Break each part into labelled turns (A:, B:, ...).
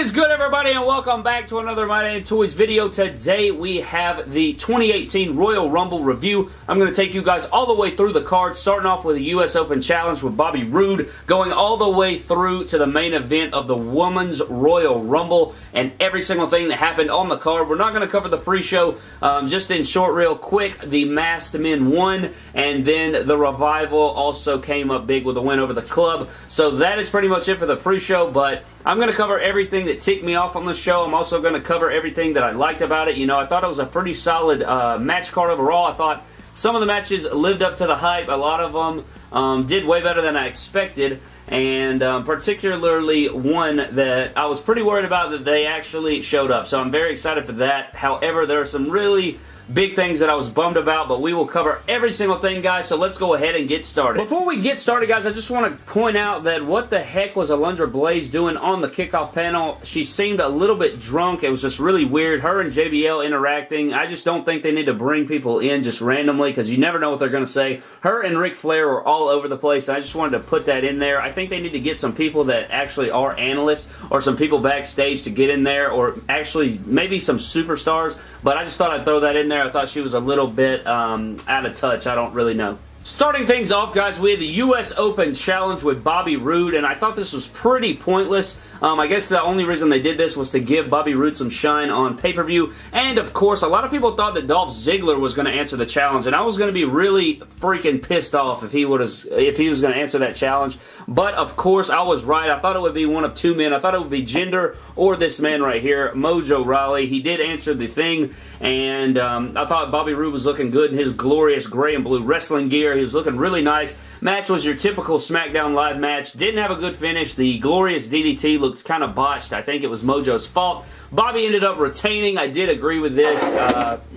A: is good, everybody, and welcome back to another My Damn Toys video. Today we have the 2018 Royal Rumble review. I'm going to take you guys all the way through the card, starting off with the US Open Challenge with Bobby Roode, going all the way through to the main event of the Women's Royal Rumble, and every single thing that happened on the card. We're not going to cover the pre-show. Just in short, real quick, the Masked Men won, and then the Revival also came up big with a win over the Club. So that is pretty much it for the pre-show, but I'm going to cover everything that ticked me off on the show. I'm also going to cover everything that I liked about it. You know, I thought it was a pretty solid match card overall. I thought some of the matches lived up to the hype. A lot of them did way better than I expected. And particularly one that I was pretty worried about that they actually showed up. So I'm very excited for that. However, there are some really big things that I was bummed about, but we will cover every single thing, guys, so let's go ahead and get started. Before we get started, guys, I just want to point out that what the heck was Alundra Blaze doing on the kickoff panel? She seemed a little bit drunk. It was just really weird. Her and JBL interacting. I just don't think they need to bring people in just randomly because you never know what they're going to say. Her and Ric Flair were all over the place, and I just wanted to put that in there. I think they need to get some people that actually are analysts or some people backstage to get in there, or actually maybe some superstars, but I just thought I'd throw that in there. I thought she was a little bit out of touch. I don't really know. Starting things off, guys, we had the US Open Challenge with Bobby Roode, and I thought this was pretty pointless. I guess the only reason they did this was to give Bobby Roode some shine on pay-per-view, and of course, a lot of people thought that Dolph Ziggler was going to answer the challenge, and I was going to be really freaking pissed off if he was going to answer that challenge. But of course, I was right. I thought it would be one of two men. I thought it would be Jinder or this man right here, Mojo Rawley. He did answer the thing, and I thought Bobby Roode was looking good in his glorious gray and blue wrestling gear. He was looking really nice. Match was your typical SmackDown Live match. Didn't have a good finish. The glorious DDT looked kind of botched. I think it was Mojo's fault. Bobby ended up retaining. I did agree with this.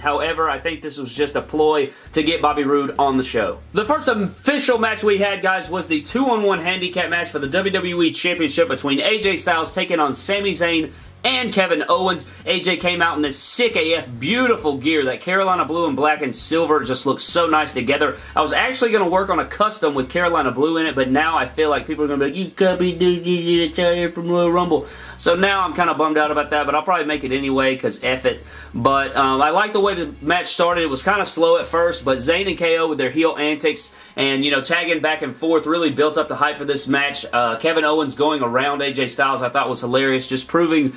A: However, I think this was just a ploy to get Bobby Roode on the show. The first official match we had, guys, was the 2-on-1 handicap match for the WWE Championship between AJ Styles taking on Sami Zayn and Kevin Owens. AJ came out in this sick AF beautiful gear. That Carolina blue and black and silver just looks so nice together. I was actually going to work on a custom with Carolina blue in it, but now I feel like people are going to be like, you copied dude, you get a tire from Royal Rumble. So now I'm kind of bummed out about that, but I'll probably make it anyway because F it. But I like the way the match started. It was kind of slow at first, but Zayn and KO with their heel antics and, you know, tagging back and forth really built up the hype for this match. Kevin Owens going around AJ Styles I thought was hilarious, just proving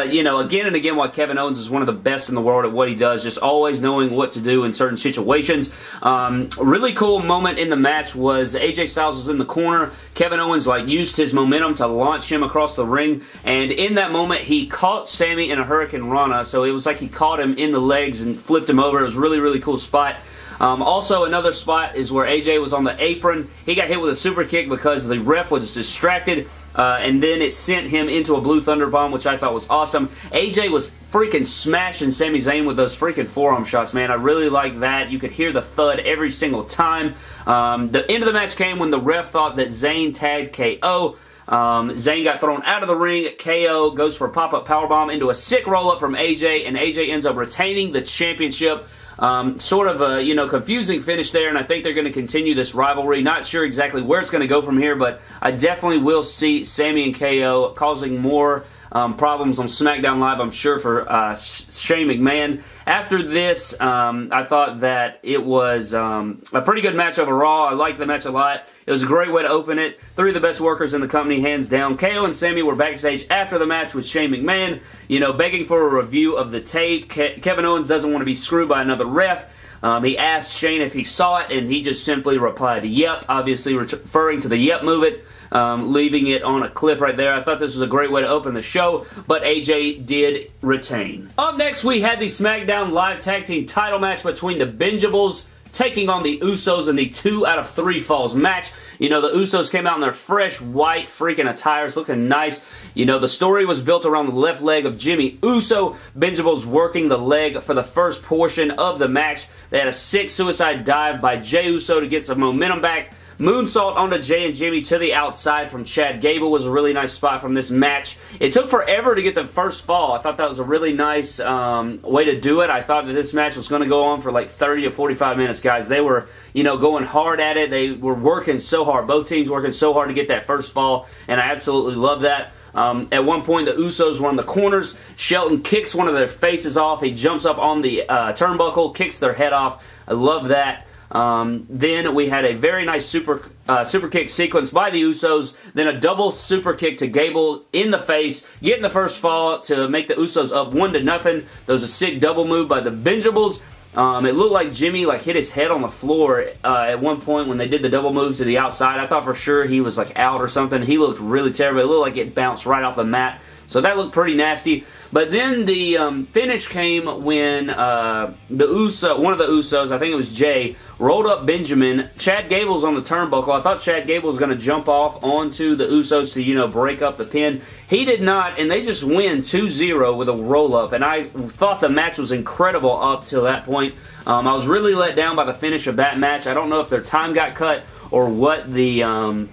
A: you know, again and again, why Kevin Owens is one of the best in the world at what he does, just always knowing what to do in certain situations. Really cool moment in the match was AJ Styles was in the corner. Kevin Owens used his momentum to launch him across the ring, and in that moment, he caught Sami in a Hurricane Rana, so it was like he caught him in the legs and flipped him over. It was a really, really cool spot. Also, another spot is where AJ was on the apron. He got hit with a super kick because the ref was distracted. And then it sent him into a Blue Thunder Bomb, which I thought was awesome. AJ was freaking smashing Sami Zayn with those freaking forearm shots, man. I really like that. You could hear the thud every single time. The end of the match came when the ref thought that Zayn tagged KO. Zayn got thrown out of the ring. KO goes for a pop-up powerbomb into a sick roll-up from AJ, and AJ ends up retaining the championship. Sort of a, you know, confusing finish there, and I think they're going to continue this rivalry. Not sure exactly where it's going to go from here, but I definitely will see Sami and KO causing more problems on SmackDown Live, I'm sure, for Shane McMahon. After this, I thought that it was a pretty good match overall. I liked the match a lot. It was a great way to open it. Three of the best workers in the company, hands down. KO and Sami were backstage after the match with Shane McMahon, you know, begging for a review of the tape. Kevin Owens doesn't want to be screwed by another ref. He asked Shane if he saw it, and he just simply replied, yep, obviously referring to the yep movement, leaving it on a cliff right there. I thought this was a great way to open the show, but AJ did retain. Up next, we had the SmackDown Live Tag Team title match between the Benjables taking on the Usos in the 2 out of 3 falls match. You know, the Usos came out in their fresh white freaking attires, looking nice. You know, the story was built around the left leg of Jimmy Uso. Benjables working the leg for the first portion of the match. They had a sick suicide dive by Jey Uso to get some momentum back. Moonsault onto Jay and Jimmy to the outside from Chad Gable was a really nice spot from this match. It took forever to get the first fall. I thought that was a really nice way to do it. I thought that this match was going to go on for like 30 to 45 minutes, guys. They were, you know, going hard at it. They were working so hard. Both teams working so hard to get that first fall, and I absolutely love that. At one point, the Usos were on the corners. Shelton kicks one of their faces off. He jumps up on the turnbuckle, kicks their head off. I love that. Then we had a very nice super kick sequence by the Usos. Then a double super kick to Gable in the face, getting the first fall to make the Usos up 1-0. There was a sick double move by the Benjables. It looked like Jimmy hit his head on the floor at one point when they did the double move to the outside. I thought for sure he was out or something. He looked really terrible. It looked like it bounced right off the mat. So that looked pretty nasty. But then the finish came when one of the Usos, I think it was Jay, rolled up Benjamin. Chad Gable's on the turnbuckle. I thought Chad Gable was going to jump off onto the Usos to, break up the pin. He did not, and they just win 2-0 with a roll-up. And I thought the match was incredible up till that point. I was really let down by the finish of that match. I don't know if their time got cut or what the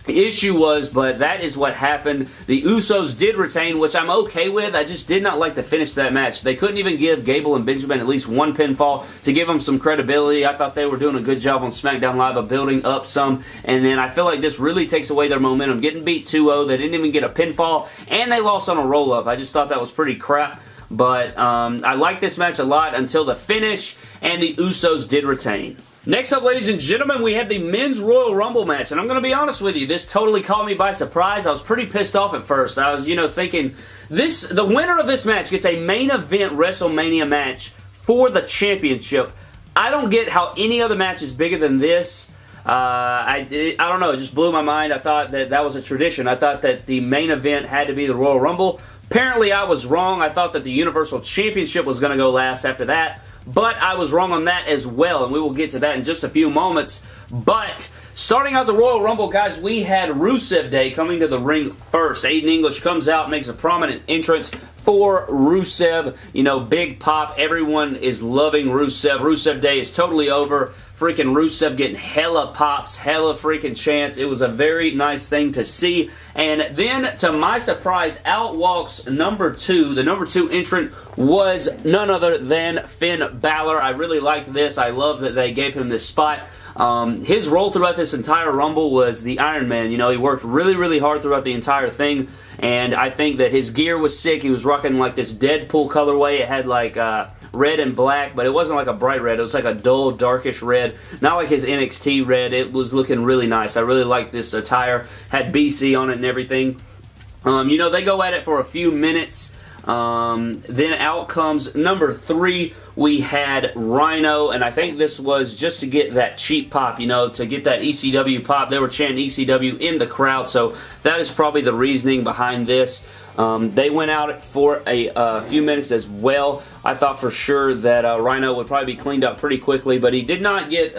A: issue was, but that is what happened. The Usos did retain, which I'm okay with. I just did not like the finish of that match. They couldn't even give Gable and Benjamin at least one pinfall to give them some credibility. I thought they were doing a good job on SmackDown Live of building up some, and then I feel like this really takes away their momentum. Getting beat 2-0, they didn't even get a pinfall, and they lost on a roll-up. I just thought that was pretty crap, but I liked this match a lot until the finish, and the Usos did retain. Next up, ladies and gentlemen, we had the Men's Royal Rumble match, and I'm going to be honest with you, this totally caught me by surprise. I was pretty pissed off at first. I was, thinking, the winner of this match gets a main event WrestleMania match for the championship. I don't get how any other match is bigger than this. I don't know, it just blew my mind. I thought that was a tradition. I thought that the main event had to be the Royal Rumble. Apparently, I was wrong. I thought that the Universal Championship was going to go last after that. But I was wrong on that as well, and we will get to that in just a few moments. But starting out the Royal Rumble, guys, we had Rusev Day coming to the ring first. Aiden English comes out, makes a prominent entrance for Rusev. Big pop. Everyone is loving Rusev. Rusev Day is totally over. Freaking Rusev getting hella pops, hella freaking chants. It was a very nice thing to see. And then, to my surprise, out walks number 2. The number 2 entrant was none other than Finn Balor. I really liked this. I love that they gave him this spot. His role throughout this entire Rumble was the Iron Man. He worked really, really hard throughout the entire thing. And I think that his gear was sick. He was rocking this Deadpool colorway. It had red and black, but it wasn't like a bright red. It was like a dull, darkish red. Not like his NXT red. It was looking really nice. I really liked this attire. Had BC on it and everything. They go at it for a few minutes. Then out comes number 3. We had Rhino, and I think this was just to get that cheap pop, to get that ECW pop. They were chanting ECW in the crowd, so that is probably the reasoning behind this. They went out for a few minutes as well. I thought for sure that Rhino would probably be cleaned up pretty quickly, but he did not get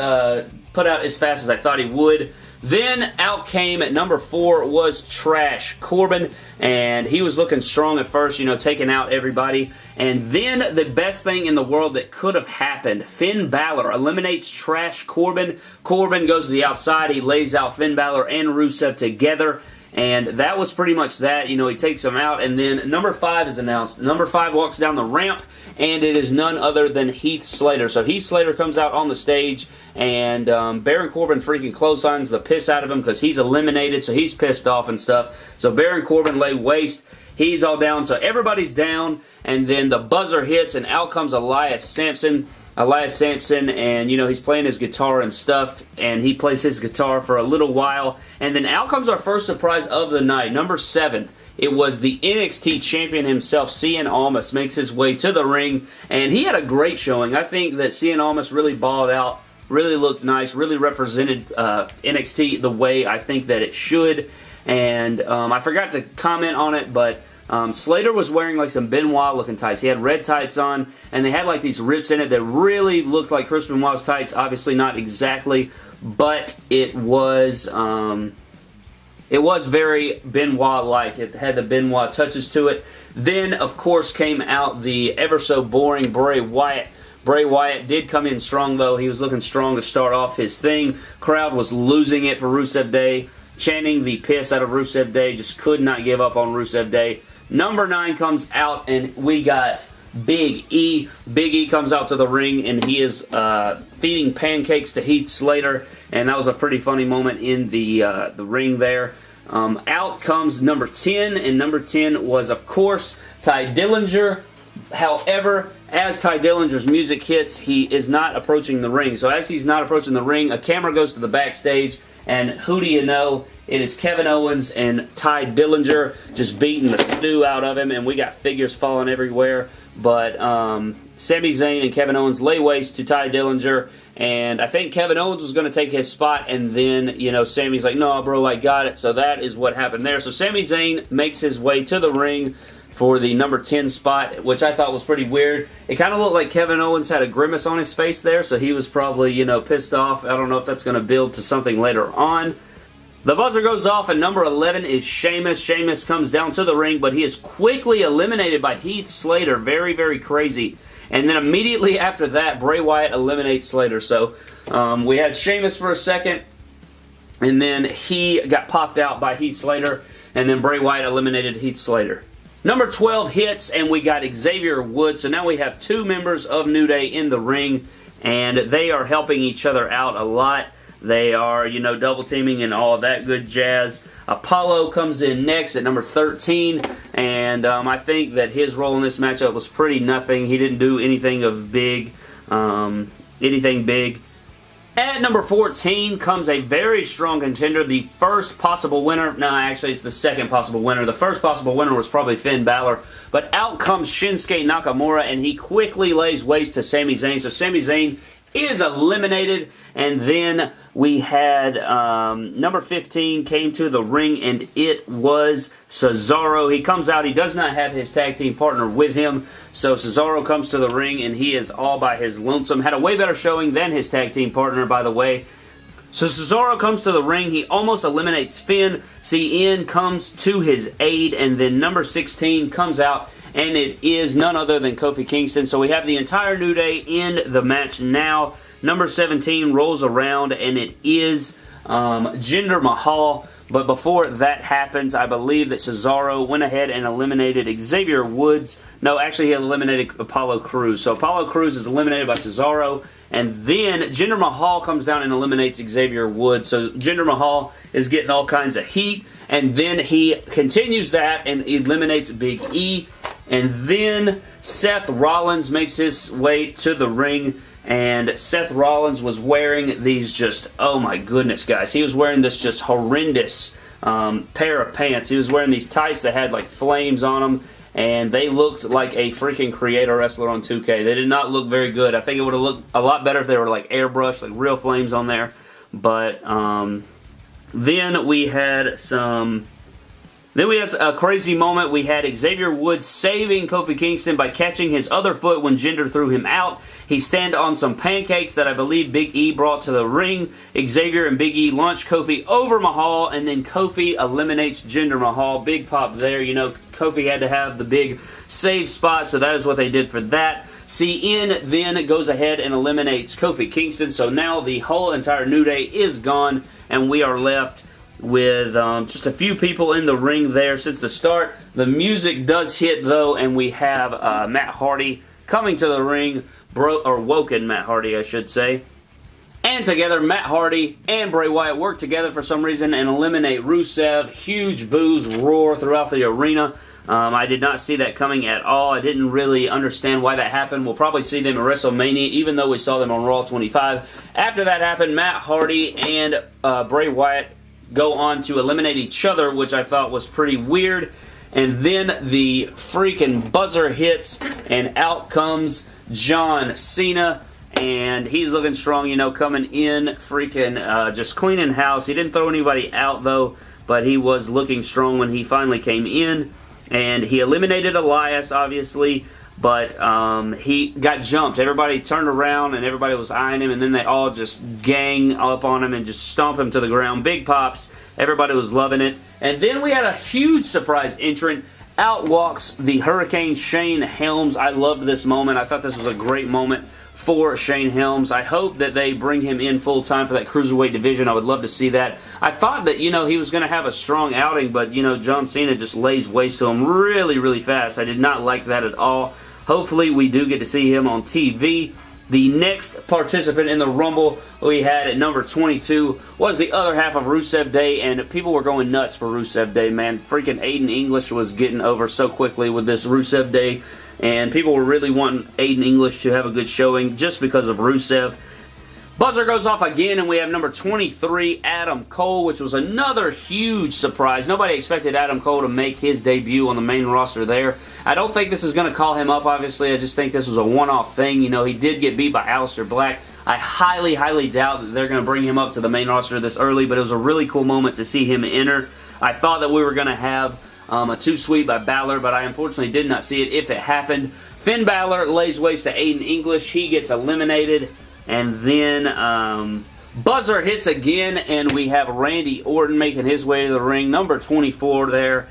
A: put out as fast as I thought he would. Then out came at number 4 was Trash Corbin, and he was looking strong at first, taking out everybody. And then the best thing in the world that could have happened, Finn Balor eliminates Trash Corbin. Corbin goes to the outside, he lays out Finn Balor and Rusev together. And that was pretty much that. He takes them out. And then number 5 is announced. Number 5 walks down the ramp, and it is none other than Heath Slater. So Heath Slater comes out on the stage, and Baron Corbin freaking clotheslines the piss out of him because he's eliminated, so he's pissed off and stuff. So Baron Corbin lay waste. He's all down. So everybody's down, and then the buzzer hits, and out comes Elias Sampson. And he's playing his guitar and stuff, and he plays his guitar for a little while, and then out comes our first surprise of the night, number 7. It was the NXT champion himself, Cien Almas, makes his way to the ring, and he had a great showing. I think that Cien Almas really balled out, really looked nice, really represented NXT the way I think that it should, and I forgot to comment on it, but Slater was wearing some Benoit looking tights. He had red tights on, and they had these rips in it that really looked like Chris Benoit's tights. Obviously not exactly, but it was very Benoit-like. It had the Benoit touches to it. Then, of course, came out the ever so boring Bray Wyatt. Bray Wyatt did come in strong, though. He was looking strong to start off his thing. Crowd was losing it for Rusev Day, chanting the piss out of Rusev Day. Just could not give up on Rusev Day. Number 9 comes out, and we got Big E. Big E comes out to the ring, and he is feeding pancakes to Heath Slater, and that was a pretty funny moment in the ring there. Out comes number 10, and number 10 was, of course, Tye Dillinger. However, as Tye Dillinger's music hits, he is not approaching the ring. So as he's not approaching the ring, a camera goes to the backstage, and who do you know? It is Kevin Owens and Tye Dillinger just beating the stew out of him, and we got figures falling everywhere. But Sami Zayn and Kevin Owens lay waste to Tye Dillinger, and I think Kevin Owens was going to take his spot, and then, you know, Sami's like, no, bro, I got it. So that is what happened there. So Sami Zayn makes his way to the ring for the number 10 spot, which I thought was pretty weird. It kind of looked like Kevin Owens had a grimace on his face there, so he was probably, you know, pissed off. I don't know if that's going to build to something later on. The buzzer goes off, and number 11 is Sheamus. Sheamus comes down to the ring, but he is quickly eliminated by Heath Slater. Very, very crazy. And then immediately after that, Bray Wyatt eliminates Slater. So we had Sheamus for a second, and then he got popped out by Heath Slater, and then Bray Wyatt eliminated Heath Slater. Number 12 hits, and we got Xavier Woods. So now we have two members of New Day in the ring, and they are helping each other out a lot. They are, you know, double teaming and all of that good jazz. Apollo comes in next at number 13, and I think that his role in this matchup was pretty nothing. He didn't do anything of big, At number 14 comes a very strong contender, the first possible winner. No, actually, it's the second possible winner. The first possible winner was probably Finn Balor, but out comes Shinsuke Nakamura, and he quickly lays waste to Sami Zayn. So Sami Zayn is eliminated, and then we had number 15 came to the ring, and it was Cesaro. He comes out. He does not have his tag team partner with him, so Cesaro comes to the ring, and he is all by his lonesome. Had a way better showing than his tag team partner, by the way. So Cesaro comes to the ring. He almost eliminates Finn. CN comes to his aid, and then number 16 comes out, and it is none other than Kofi Kingston. So we have the entire New Day in the match now. Number 17 rolls around, and it is Jinder Mahal. But before that happens, I believe that Cesaro went ahead and eliminated Xavier Woods. No, actually he eliminated Apollo Crews. So Apollo Crews is eliminated by Cesaro. And then Jinder Mahal comes down and eliminates Xavier Woods. So Jinder Mahal is getting all kinds of heat. And then he continues that and eliminates Big E. And then Seth Rollins makes his way to the ring. And Seth Rollins was wearing these just, oh my goodness, guys. He was wearing this just horrendous pair of pants. He was wearing these tights that had like flames on them. And they looked like a freaking Creator wrestler on 2K. They did not look very good. I think it would have looked a lot better if they were like airbrushed, like real flames on there. But then we had some... Then we had a crazy moment. We had Xavier Woods saving Kofi Kingston by catching his other foot when Jinder threw him out. He stand on some pancakes that I believe Big E brought to the ring. Xavier and Big E launch Kofi over Mahal, and then Kofi eliminates Jinder Mahal. Big pop there. You know, Kofi had to have the big save spot, so that is what they did for that. CN then goes ahead and eliminates Kofi Kingston, so now the whole entire New Day is gone, and we are left with just a few people in the ring there since the start. The music does hit, though, and we have Matt Hardy coming to the ring, Woken Matt Hardy, I should say. And together, Matt Hardy and Bray Wyatt work together for some reason and eliminate Rusev. Huge boos roar throughout the arena. I did not see that coming at all. I didn't really understand why that happened. We'll probably see them at WrestleMania, even though we saw them on Raw 25. After that happened, Matt Hardy and Bray Wyatt go on to eliminate each other, which I thought was pretty weird. And then the freaking buzzer hits, and out comes John Cena. And he's looking strong, you know, coming in, freaking just cleaning house. He didn't throw anybody out, though, but he was looking strong when he finally came in. And he eliminated Elias, obviously, but he got jumped. Everybody turned around, and everybody was eyeing him, and then they all just gang up on him and just stomp him to the ground. Big pops. Everybody was loving it. And then we had a huge surprise entrant. Out walks the Hurricane Shane Helms. I loved this moment. I thought this was a great moment for Shane Helms. I hope that they bring him in full-time for that Cruiserweight division. I would love to see that. I thought that, you know, he was going to have a strong outing, but, you know, John Cena just lays waste to him really, really fast. I did not like that at all. Hopefully we do get to see him on TV. The next participant in the Rumble we had at number 22 was the other half of Rusev Day, and people were going nuts for Rusev Day, man. Freaking Aiden English was getting over so quickly with this Rusev Day, and people were really wanting Aiden English to have a good showing just because of Rusev. Buzzer goes off again, and we have number 23, Adam Cole, which was another huge surprise. Nobody expected Adam Cole to make his debut on the main roster there. I don't think this is going to call him up, obviously. I just think this was a one-off thing. You know, he did get beat by Aleister Black. I highly, highly doubt that they're going to bring him up to the main roster this early, but it was a really cool moment to see him enter. I thought that we were going to have a 2 sweep by Balor, but I unfortunately did not see it if it happened. Finn Balor lays waste to Aiden English. He gets eliminated. And then buzzer hits again, and we have Randy Orton making his way to the ring. Number 24 there.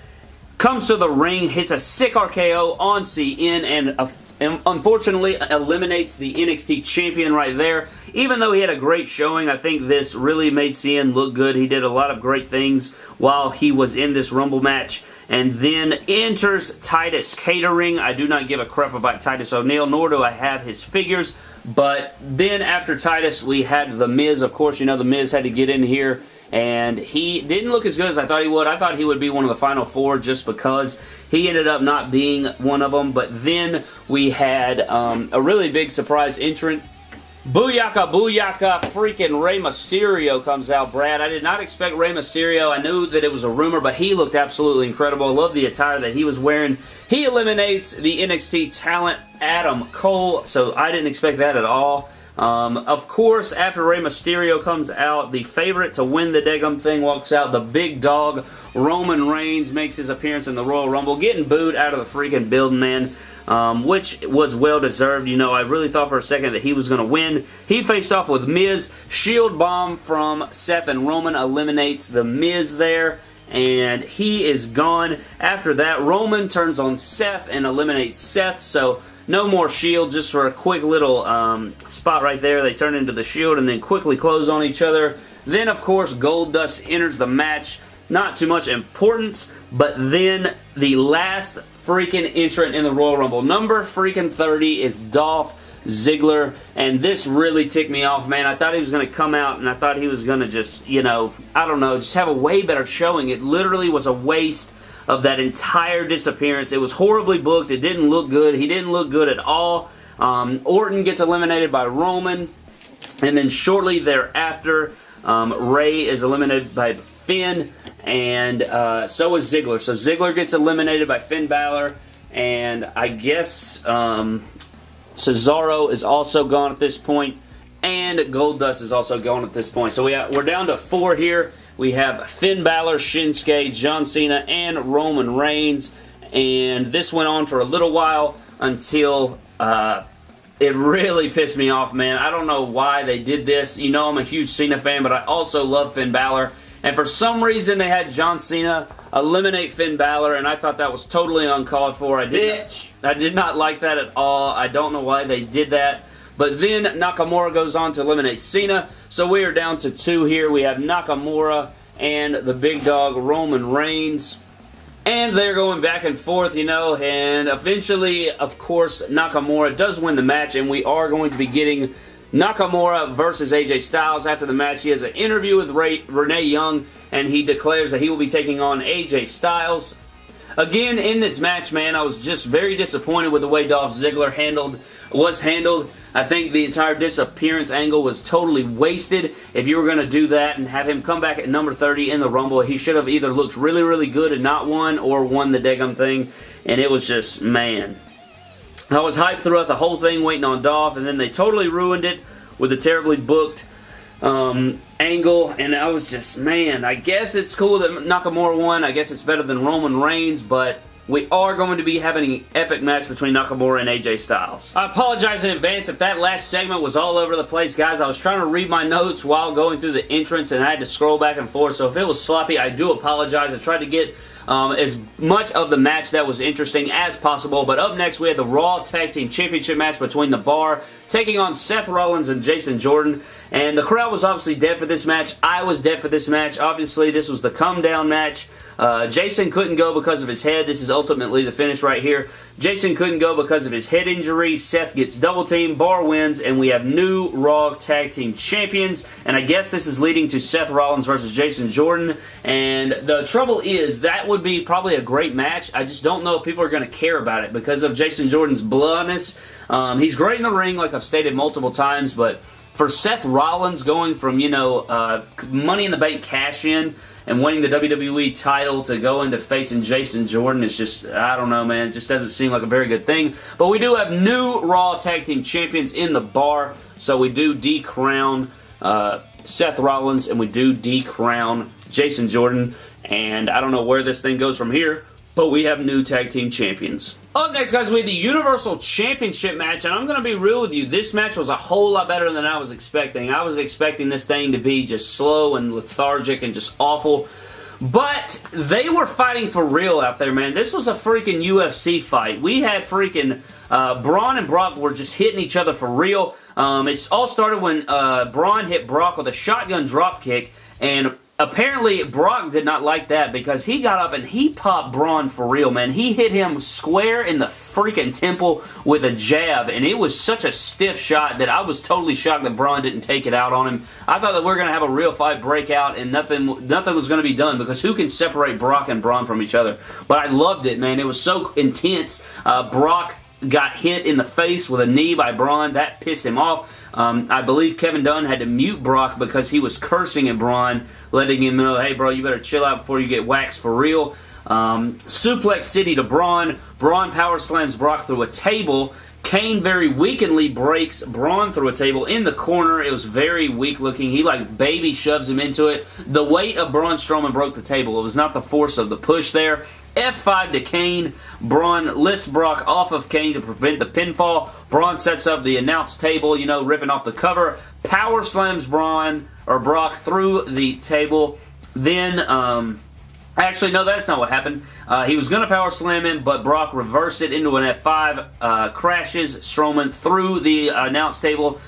A: Comes to the ring, hits a sick RKO on CN, and unfortunately eliminates the NXT champion right there. Even though he had a great showing, I think this really made CN look good. He did a lot of great things while he was in this Rumble match. And then enters Titus Catering. I do not give a crap about Titus O'Neil, nor do I have his figures. But then after Titus, we had The Miz. Of course, you know, The Miz had to get in here, and he didn't look as good as I thought he would. I thought he would be one of the final 4 just because he ended up not being one of them. But then we had a really big surprise entrant. Booyaka, booyaka, freaking Rey Mysterio comes out, Brad. I did not expect Rey Mysterio. I knew that it was a rumor, but he looked absolutely incredible. I love the attire that he was wearing. He eliminates the NXT talent, Adam Cole, so I didn't expect that at all. Of course, after Rey Mysterio comes out, the favorite to win the daggum thing walks out. The big dog, Roman Reigns, makes his appearance in the Royal Rumble, getting booed out of the freaking building, man. Which was well-deserved. You know, I really thought for a second that he was going to win. He faced off with Miz. Shield bomb from Seth and Roman eliminates the Miz there, and he is gone. After that, Roman turns on Seth and eliminates Seth, so no more Shield, just for a quick little spot right there. They turn into the Shield and then quickly close on each other. Then, of course, Goldust enters the match. Not too much importance, but then the last freaking entrant in the Royal Rumble, number freaking 30, is Dolph Ziggler, and this really ticked me off, man. I thought he was going to come out, and I thought he was going to just, you know, I don't know, just have a way better showing. It literally was a waste of that entire disappearance. It was horribly booked. It didn't look good. He didn't look good at all. Orton gets eliminated by Roman, and then shortly thereafter, Ray is eliminated by Finn, and so is Ziggler. So Ziggler gets eliminated by Finn Balor, and I guess Cesaro is also gone at this point, and Goldust is also gone at this point. So we're down to 4 here. We have Finn Balor, Shinsuke, John Cena, and Roman Reigns, and this went on for a little while until it really pissed me off, man. I don't know why they did this. You know I'm a huge Cena fan, but I also love Finn Balor. And for some reason, they had John Cena eliminate Finn Balor, and I thought that was totally uncalled for. I did not like that at all. I don't know why they did that. But then Nakamura goes on to eliminate Cena. So we are down to 2 here. We have Nakamura and the big dog Roman Reigns. And they're going back and forth, you know, and eventually, of course, Nakamura does win the match, and we are going to be getting Nakamura versus AJ Styles. After the match, he has an interview with Renee Young, and he declares that he will be taking on AJ Styles. Again, in this match, man, I was just very disappointed with the way Dolph Ziggler was handled. I think the entire disappearance angle was totally wasted. If you were going to do that and have him come back at number 30 in the Rumble, he should have either looked really, really good and not won, or won the daggum thing. And it was just, man. I was hyped throughout the whole thing waiting on Dolph, and then they totally ruined it with a terribly booked angle, and I was just, man, I guess it's cool that Nakamura won. I guess it's better than Roman Reigns, but we are going to be having an epic match between Nakamura and AJ Styles. I apologize in advance if that last segment was all over the place, guys. I was trying to read my notes while going through the entrance, and I had to scroll back and forth, so if it was sloppy, I do apologize. I tried to get as much of the match that was interesting as possible. But up next, we had the Raw Tag Team Championship match between The Bar taking on Seth Rollins and Jason Jordan. And the crowd was obviously dead for this match. I was dead for this match. Obviously, this was the come-down match. Jason couldn't go because of his head. This is ultimately the finish right here. Jason couldn't go because of his head injury. Seth gets double team. Bar wins, and we have new Raw Tag Team Champions. And I guess this is leading to Seth Rollins versus Jason Jordan. And the trouble is, that would be probably a great match. I just don't know if people are going to care about it because of Jason Jordan's bluntness. He's great in the ring, like I've stated multiple times, but for Seth Rollins going from, you know, Money in the Bank cash-in and winning the WWE title to go into facing Jason Jordan is just, I don't know, man. It just doesn't seem like a very good thing. But we do have new Raw Tag Team Champions in the bar, so we do decrown Seth Rollins and we do decrown Jason Jordan. And I don't know where this thing goes from here, but we have new Tag Team Champions. Up next, guys, we have the Universal Championship match, and I'm going to be real with you. This match was a whole lot better than I was expecting. I was expecting this thing to be just slow and lethargic and just awful. But they were fighting for real out there, man. This was a freaking UFC fight. We had freaking Braun and Brock were just hitting each other for real. It all started when Braun hit Brock with a shotgun dropkick, and apparently, Brock did not like that because he got up and he popped Braun for real, man. He hit him square in the freaking temple with a jab, and it was such a stiff shot that I was totally shocked that Braun didn't take it out on him. I thought that we were going to have a real fight break out and nothing was going to be done because who can separate Brock and Braun from each other? But I loved it, man. It was so intense. Brock got hit in the face with a knee by Braun. That pissed him off. I believe Kevin Dunn had to mute Brock because he was cursing at Braun, letting him know, hey, bro, you better chill out before you get waxed for real. Suplex City to Braun. Braun power slams Brock through a table. Kane very weakenly breaks Braun through a table in the corner. It was very weak looking. He like baby shoves him into it. The weight of Braun Strowman broke the table. It was not the force of the push there. F5 to Kane. Braun lifts Brock off of Kane to prevent the pinfall. Braun sets up the announce table, you know, ripping off the cover. Power slams Brock through the table. Then, actually, no, that's not what happened. He was going to power slam him, but Brock reversed it into an F5. Crashes Strowman through the announce table.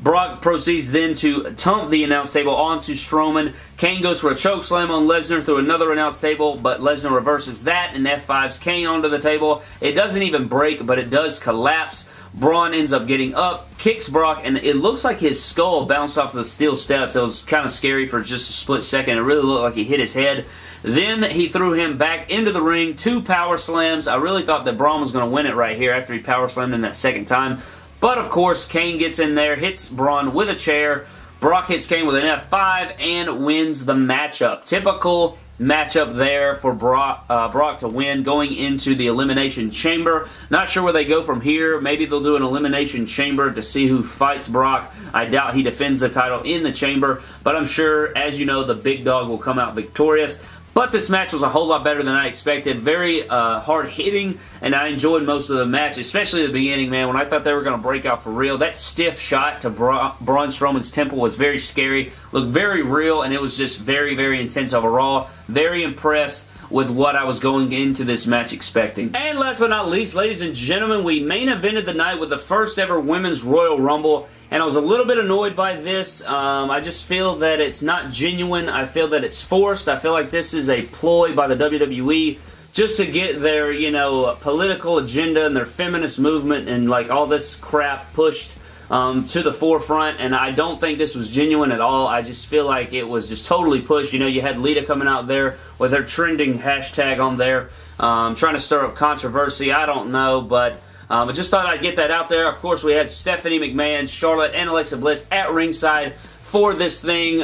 A: Brock proceeds then to tump the announce table onto Strowman. Kane goes for a chokeslam on Lesnar through another announce table, but Lesnar reverses that and F5s Kane onto the table. It doesn't even break, but it does collapse. Braun ends up getting up, kicks Brock, and it looks like his skull bounced off the steel steps. It was kind of scary for just a split second. It really looked like he hit his head. Then he threw him back into the ring. 2 power slams. I really thought that Braun was going to win it right here after he power slammed him that second time. But, of course, Kane gets in there, hits Braun with a chair. Brock hits Kane with an F5 and wins the matchup. Typical matchup there for Brock to win going into the Elimination Chamber. Not sure where they go from here. Maybe they'll do an Elimination Chamber to see who fights Brock. I doubt he defends the title in the Chamber, but I'm sure, as you know, the big dog will come out victorious. But this match was a whole lot better than I expected. Very hard-hitting, and I enjoyed most of the match, especially the beginning, man, when I thought they were going to break out for real. That stiff shot to Braun Strowman's temple was very scary, looked very real, and it was just very, very intense overall. Very impressed with what I was going into this match expecting. And last but not least, ladies and gentlemen, we main evented the night with the first ever Women's Royal Rumble, and I was a little bit annoyed by this. I just feel that it's not genuine. I feel that it's forced. I feel like this is a ploy by the WWE just to get their, you know, political agenda and their feminist movement and like all this crap pushed to the forefront, and I don't think this was genuine at all. I just feel like it was just totally pushed. You know, you had Lita coming out there with her trending hashtag on there, trying to stir up controversy. I don't know, but I just thought I'd get that out there. Of course, we had Stephanie McMahon, Charlotte, and Alexa Bliss at ringside for this thing.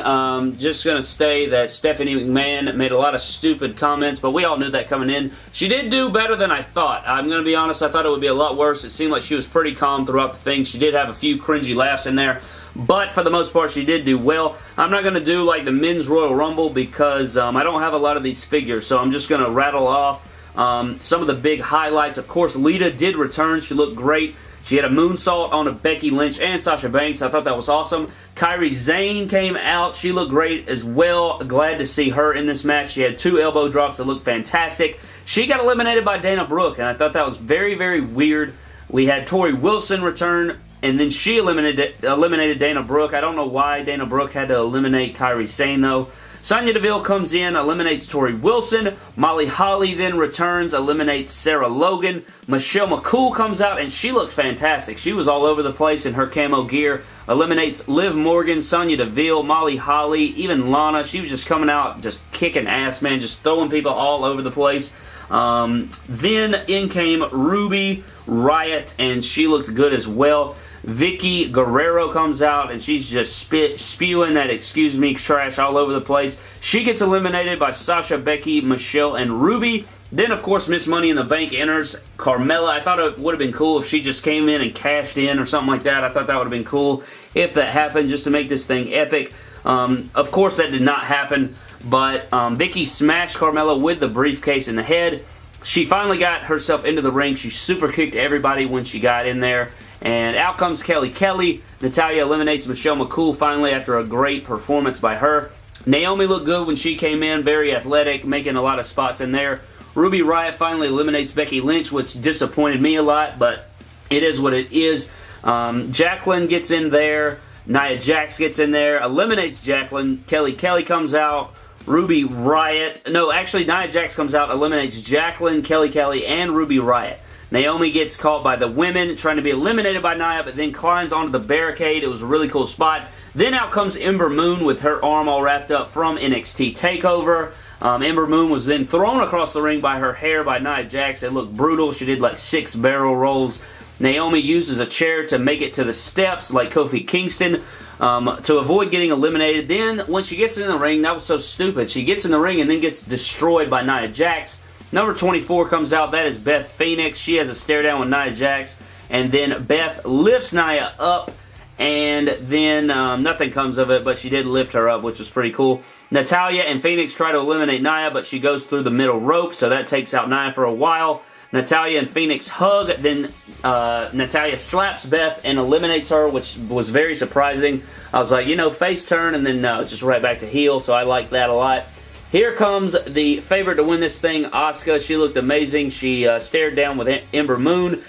A: Just going to say that Stephanie McMahon made a lot of stupid comments, but we all knew that coming in. She did do better than I thought. I'm going to be honest, I thought it would be a lot worse. It seemed like she was pretty calm throughout the thing. She did have a few cringy laughs in there, but for the most part, she did do well. I'm not going to do like the Men's Royal Rumble because I don't have a lot of these figures, so I'm just going to rattle off some of the big highlights. Of course, Lita did return. She looked great. She had a moonsault on a Becky Lynch and Sasha Banks. I thought that was awesome. Kairi Sane came out. She looked great as well. Glad to see her in this match. She had 2 elbow drops that looked fantastic. She got eliminated by Dana Brooke, and I thought that was very, very weird. We had Tori Wilson return, and then she eliminated Dana Brooke. I don't know why Dana Brooke had to eliminate Kairi Sane, though. Sonya Deville comes in, eliminates Tori Wilson. Molly Holly then returns, eliminates Sarah Logan. Michelle McCool comes out, and she looked fantastic. She was all over the place in her camo gear. Eliminates Liv Morgan, Sonya Deville, Molly Holly, even Lana. She was just coming out, just kicking ass, man, just throwing people all over the place. Then in came Ruby Riott, and she looked good as well. Vicky Guerrero comes out, and she's just spewing that excuse me trash all over the place. She gets eliminated by Sasha, Becky, Michelle, and Ruby. Then, of course, Miss Money in the Bank enters Carmella. I thought it would have been cool if she just came in and cashed in or something like that. I thought that would have been cool if that happened, just to make this thing epic. Of course, that did not happen, but Vicky smashed Carmella with the briefcase in the head. She finally got herself into the ring. She super kicked everybody when she got in there. And out comes Kelly Kelly. Natalya eliminates Michelle McCool finally after a great performance by her. Naomi looked good when she came in, very athletic, making a lot of spots in there. Ruby Riott finally eliminates Becky Lynch, which disappointed me a lot, but it is what it is. Jacqueline gets in there. Nia Jax gets in there, eliminates Jacqueline. Kelly Kelly comes out. Ruby Riott. No, actually, Nia Jax comes out, eliminates Jacqueline, Kelly Kelly, and Ruby Riott. Naomi gets caught by the women, trying to be eliminated by Nia, but then climbs onto the barricade. It was a really cool spot. Then out comes Ember Moon with her arm all wrapped up from NXT TakeOver. Ember Moon was then thrown across the ring by her hair by Nia Jax. It looked brutal. She did like 6 barrel rolls. Naomi uses a chair to make it to the steps like Kofi Kingston to avoid getting eliminated. Then when she gets in the ring, that was so stupid. She gets in the ring and then gets destroyed by Nia Jax. Number 24 comes out. That is Beth Phoenix. She has a stare down with Nia Jax. And then Beth lifts Nia up. And then nothing comes of it, but she did lift her up, which was pretty cool. Natalya and Phoenix try to eliminate Nia, but she goes through the middle rope, so that takes out Nia for a while. Natalya and Phoenix hug, then Natalya slaps Beth and eliminates her, which was very surprising. I was like, you know, face turn, and then just right back to heel, so I like that a lot. Here comes the favorite to win this thing, Asuka. She looked amazing. She stared down with Ember Moon.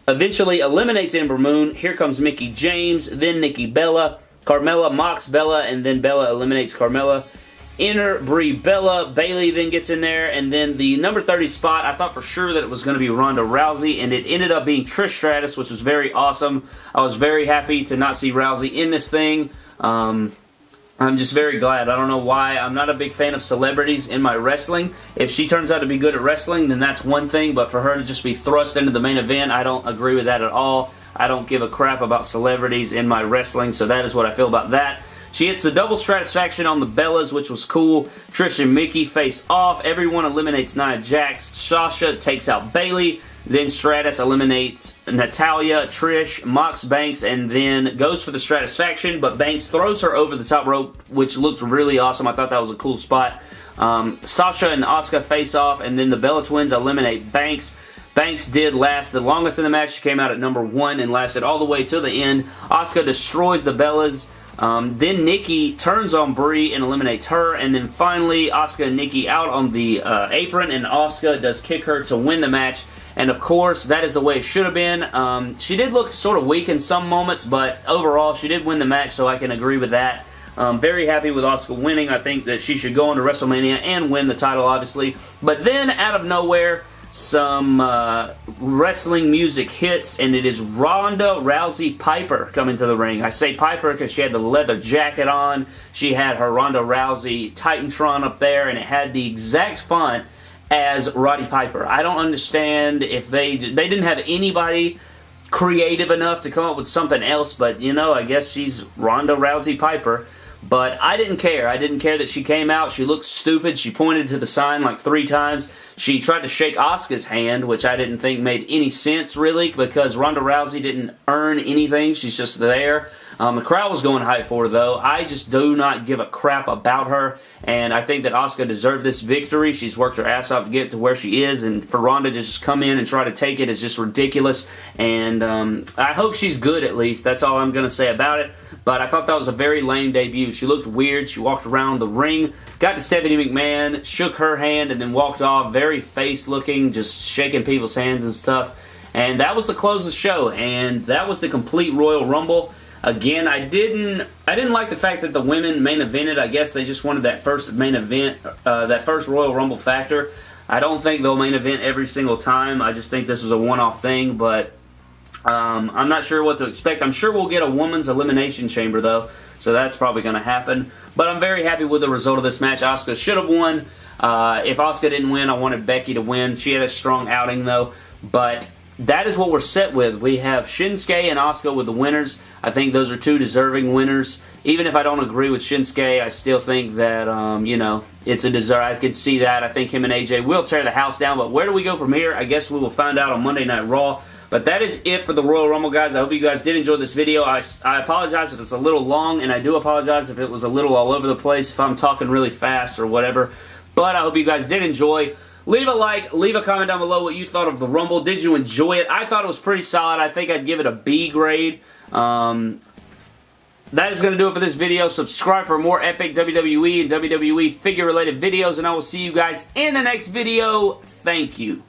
A: Eventually eliminates Ember Moon. Here comes Mickie James, then Nikki Bella. Carmella mocks Bella, and then Bella eliminates Carmella. Enter Brie Bella. Bayley then gets in there, and then the number 30 spot, I thought for sure that it was going to be Ronda Rousey, and it ended up being Trish Stratus, which was very awesome. I was very happy to not see Rousey in this thing. I'm just very glad. I don't know why. I'm not a big fan of celebrities in my wrestling. If she turns out to be good at wrestling, then that's one thing, but for her to just be thrust into the main event, I don't agree with that at all. I don't give a crap about celebrities in my wrestling, so that is what I feel about that. She hits the double stratisfaction on the Bellas, which was cool. Trish and Mickie face off. Everyone eliminates Nia Jax. Sasha takes out Bayley. Then Stratus eliminates Natalya, Trish, mocks Banks, and then goes for the stratisfaction, but Banks throws her over the top rope, which looked really awesome. I thought that was a cool spot. Sasha and Asuka face off, and then the Bella Twins eliminate Banks. Banks did last the longest in the match. She came out at number 1 and lasted all the way to the end. Asuka destroys the Bellas. Then Nikki turns on Brie and eliminates her, and then finally Asuka and Nikki out on the apron, and Asuka does kick her to win the match. And of course, that is the way it should have been. She did look sort of weak in some moments, but overall, she did win the match, so I can agree with that. Very happy with Asuka winning. I think that she should go into WrestleMania and win the title, obviously. But then, out of nowhere, some wrestling music hits, and it is Ronda Rousey Piper coming to the ring. I say Piper because she had the leather jacket on. She had her Ronda Rousey Titantron up there, and it had the exact font as Roddy Piper. I don't understand if they didn't have anybody creative enough to come up with something else, but you know, I guess she's Ronda Rousey Piper. But I didn't care. I didn't care that she came out. She looked stupid. She pointed to the sign like 3 times. She tried to shake Asuka's hand, which I didn't think made any sense, really, because Ronda Rousey didn't earn anything. She's just there. The crowd was going hype for her, though. I just do not give a crap about her, and I think that Asuka deserved this victory. She's worked her ass off to get to where she is, and for Ronda to just come in and try to take it is just ridiculous, and I hope she's good, at least. That's all I'm going to say about it. But I thought that was a very lame debut. She looked weird. She walked around the ring, got to Stephanie McMahon, shook her hand, and then walked off. Very face-looking, just shaking people's hands and stuff. And that was the close of the show. And that was the complete Royal Rumble. Again, I didn't like the fact that the women main evented. I guess they just wanted that first main event, that first Royal Rumble factor. I don't think they'll main event every single time. I just think this was a one-off thing, but I'm not sure what to expect. I'm sure we'll get a women's elimination chamber, though, so that's probably going to happen. But I'm very happy with the result of this match. Asuka should have won. If Asuka didn't win, I wanted Becky to win. She had a strong outing, though. But that is what we're set with. We have Shinsuke and Asuka with the winners. I think those are two deserving winners. Even if I don't agree with Shinsuke, I still think that, you know, it's a deserve. I could see that. I think him and AJ will tear the house down. But where do we go from here? I guess we will find out on Monday Night Raw. But that is it for the Royal Rumble, guys. I hope you guys did enjoy this video. I apologize if it's a little long, and I do apologize if it was a little all over the place, if I'm talking really fast or whatever. But I hope you guys did enjoy. Leave a like, leave a comment down below what you thought of the Rumble. Did you enjoy it? I thought it was pretty solid. I think I'd give it a B grade. That is going to do it for this video. Subscribe for more epic WWE and WWE figure-related videos, and I will see you guys in the next video. Thank you.